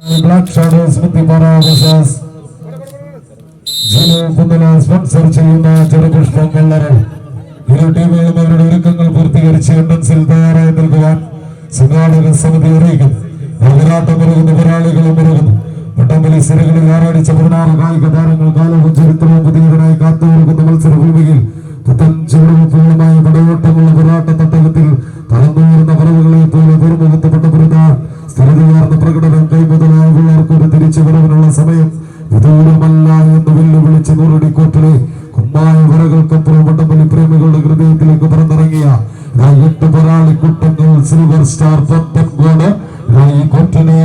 Black Shadows Mutipara vs. Jino Kundala sponsor ചെയ്യുന്ന ചെറുപുഷ്പം വെള്ളറ ഇരു ടീമുകളും അവരുടെ ഒരുക്കങ്ങൾ പൂർത്തീകരിച്ച് എൻട്രൻസിൽ തയ്യാറായി നിൽക്കുവാൻ സംഘാടക സമിതി അറിയിക്കുന്നു. പോരാട്ടം ഒരുങ്ങുന്ന പോരാളികളും ഒരുങ്ങുന്നു. പട്ടംവലി സിരകളിൽ ആറാടിച്ച 16 കായിക താരങ്ങൾ കാലവും ചരിത്രവും പുതിയതിനായി കാത്തുനിൽക്കുന്ന മത്സരഭൂമിയിൽ പുത്തൻ ചുവടുവെപ്പുകളുമായി പടയോട്ടമുള്ള പോരാട്ട തട്ടകത്തിൽ തളർന്നുയർന്ന പറവുകളെ പോലെ തുറമുഖത്തപ്പെട്ട സ്ഥിരതയാർന്ന പ്രകടനം കൈമുതലാവുള്ളവർക്ക് ഒരു തിരിച്ചുവരവിനുള്ള സമയം വിദൂരമല്ല എന്ന് വെല്ലുവിളിച്ച് നൂറടിക്കോട്ടിലെ കുമ്മായ വരകൾക്കപ്പുറം പട്ടംവലി പ്രേമികളുടെ ഹൃദയത്തിലേക്ക് പറന്നിറങ്ങിയ 8 പോരാളിക്കൂട്ടങ്ങൾ സിൽവർ സ്റ്റാർ പത്തൻകോട് ഈ കോട്ടിനെ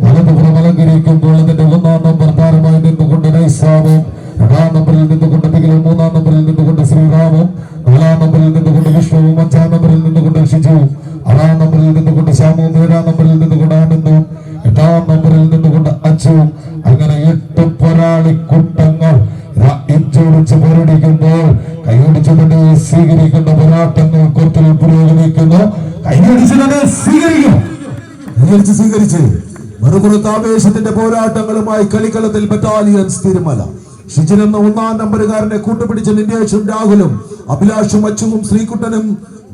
വലതുപുറം അലങ്കരിക്കുമ്പോൾ അതിന്റെ 1-ാം നമ്പർ താരമായി നിന്നുകൊണ്ട് നൈസാവും, 2-ാം നമ്പറിൽ നിന്നുകൊണ്ട് തികലും, 3-ാം നമ്പറിൽ നിന്നുകൊണ്ട് ശ്രീറാമും, 4-ാം നമ്പറിൽ നിന്നുകൊണ്ട് വിഷ്ണുവും, 5-ാം നമ്പറിൽ നിന്നുകൊണ്ട് ഷിജുവും, 6-ാം നമ്പറിൽ നിന്നുകൊണ്ട് ശ്യാമുവും, 7-ാം നമ്പറിൽ നിന്നുകൊണ്ട് ആനന്ദും, 8-ാം നമ്പറിൽ നിന്നുകൊണ്ട് അച്ചുവും. അങ്ങനെ 8 പോരാളിക്കൂട്ടങ്ങൾ ഇഞ്ചോടിച്ച് പോരടിക്കുമ്പോൾ കൈയടിച്ചു തന്നെ സ്വീകരിക്കേണ്ട പോരാട്ടങ്ങൾ കോർട്ടിൽ പുരോഗമിക്കുന്നു. കൈയടിച്ച് തന്നെ സ്വീകരിച്ച് മറുപുറത്ത് ആവേശത്തിന്റെ പോരാട്ടങ്ങളുമായി കളിക്കളത്തിൽ ബറ്റാലിയൻസ് തിരുമല. ഷിജിൻ എന്ന 1-ാം നമ്പറുകാരനെ കൂട്ടുപിടിച്ച് നിന്റേഷും രാഹുലും അഭിലാഷും അച്ചുവും ശ്രീകുട്ടനും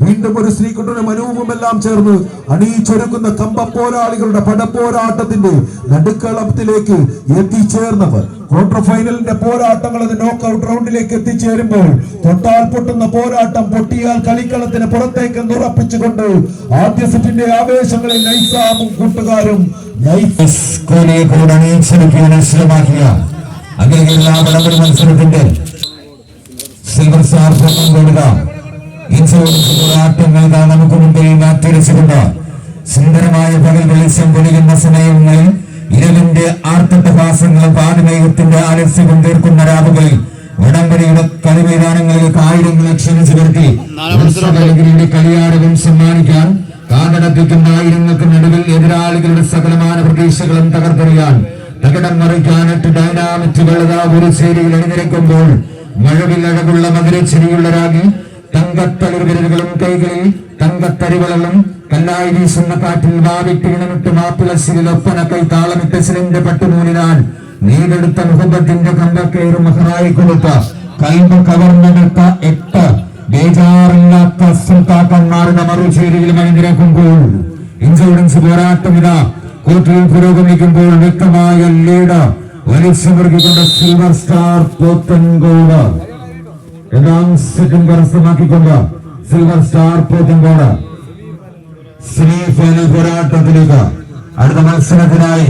വീണ്ടും ഒരു ശ്രീകുട്ടനും അനുവും എല്ലാം ചേർന്ന് അണിയിച്ചൊരുക്കുന്ന കമ്പ പോരാളികളുടെ പടപ്പോരാട്ടത്തിന്റെ നടുക്കളത്തിലേക്ക് എത്തിച്ചേർന്നവർ ക്വാർട്ടർ ഫൈനലിന്റെ പോരാട്ടങ്ങൾ നോക്കൌട്ട് റൗണ്ടിലേക്ക് എത്തിച്ചേരുമ്പോൾ തൊട്ടാൽ പൊട്ടുന്ന പോരാട്ടം പൊട്ടിയാൽ കളിക്കളത്തിന് പുറത്തേക്ക് ഉറപ്പിച്ചുകൊണ്ട് ആദ്യ സെറ്റിന്റെ ആവേശങ്ങളിൽ നൈസാമും കൂട്ടുകാരും മത്സരത്തിന്റെ സിൽവർ സ്റ്റാർ പോരാട്ടങ്ങൾ നമുക്ക് മുമ്പിൽ മാറ്റിവെച്ചുകൊണ്ട് സുന്ദരമായ പകൽ വെളിച്ചം പൊലിയുന്ന സമയങ്ങളിൽ ഇരവിന്റെ ആർത്തട്ടഭാസങ്ങളും പാതിമേഘത്തിന്റെ ആലസ്യവും തീർക്കുന്ന രാവുകളിൽ വടംവലിയുടെ കളിമൈതാനങ്ങളിലേക്ക് ആയിരങ്ങളെ ക്ഷണിച്ചു വരുത്തി കളിയാടകം സമ്മാനിക്കാൻ കാതടപ്പിക്കുന്ന ആയിരങ്ങൾക്ക് നടുവിൽ എതിരാളികളുടെ സകലമാന പ്രതീക്ഷകളും തകർത്തെറിയാൻ തകടം മറിക്കാൻ 8 ഡൈനാമിറ്റുകൾ ഒരു ചേരിയിൽ അണിനിരക്കുമ്പോൾ മഴവിൽ അഴകുള്ള മധുരച്ചെരിയുള്ള രാഗി തങ്കത്തളിർവിരലുകളും കൈകളിൽ തങ്കത്തരിവളകളും കല്ലായി വീശുന്ന കാറ്റിൽ വാവിട്ട് ഇണമിട്ട് മാപ്പിളശ്ശിരിൽ ഒപ്പന കൈ താളമിട്ട് സിലിന്റെ പട്ടുനൂലിനാൽ നീടെടുത്ത മുഹബത്തിന്റെ കമ്പക്കയറും മഹറായി കൊടുത്ത കൽബ് കവർന്നെടുത്ത 8 ബേജാറില്ലാത്ത സുൽത്താക്കന്മാരുടെ മറുചേരിയിൽ അണിനിരക്കുമ്പോൾ ഇൻഷുറൻസ് പോരാട്ടം ഇതാ കോർട്ടിൽ പുരോഗമിക്കുമ്പോൾ വ്യക്തമായ ലീഡ് വലിച്ചുമുറുകിക്കൊണ്ട് സിൽവർ സ്റ്റാർ പോത്തൻകോട് 2-ാം സെറ്റും കരസ്ഥമാക്കിക്കൊണ്ട് silver star Pothencode semi final പോരാട്ടത്തിലേക്ക് അടുത്ത മത്സരത്തിനായി